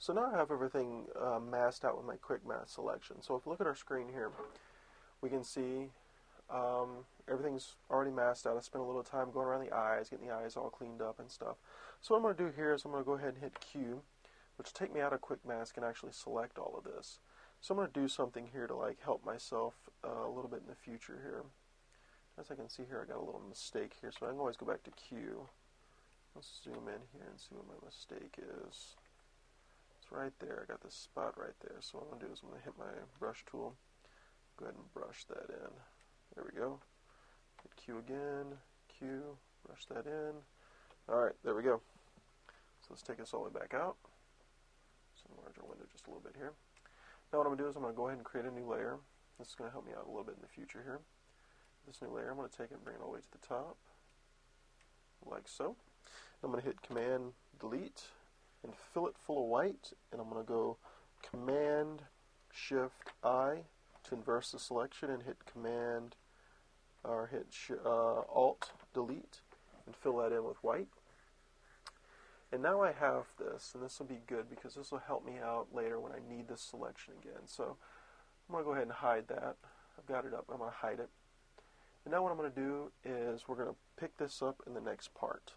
So now I have everything masked out with my quick mask selection. So if we look at our screen here, we can see everything's already masked out. I spent a little time going around the eyes, getting the eyes all cleaned up and stuff. So what I'm going to do here is I'm going to go ahead and hit Q, which will take me out of quick mask and actually select all of this. So I'm going to do something here to like help myself a little bit in the future here. As I can see here, I got a little mistake here, so I can always go back to Q. Let's zoom in here and see what my mistake is. It's right there. I got this spot right there. So what I'm going to do is I'm going to hit my brush tool. Go ahead and brush that in. There we go. Hit Q again. Q. Brush that in. Alright, there we go. So let's take this all the way back out. So enlarge our window just a little bit here. Now what I'm going to do is I'm going to go ahead and create a new layer. This is going to help me out a little bit in the future here. This new layer, I'm going to take it and bring it all the way to the top. Like so. I'm going to hit Command Delete and fill it full of white, and I'm going to go Command Shift I to inverse the selection and hit Alt Delete and fill that in with white. And now I have this, and this will be good because this will help me out later when I need this selection again. So I'm going to go ahead and hide that. I've got it up. I'm going to hide it. And now what I'm going to do is we're going to pick this up in the next part.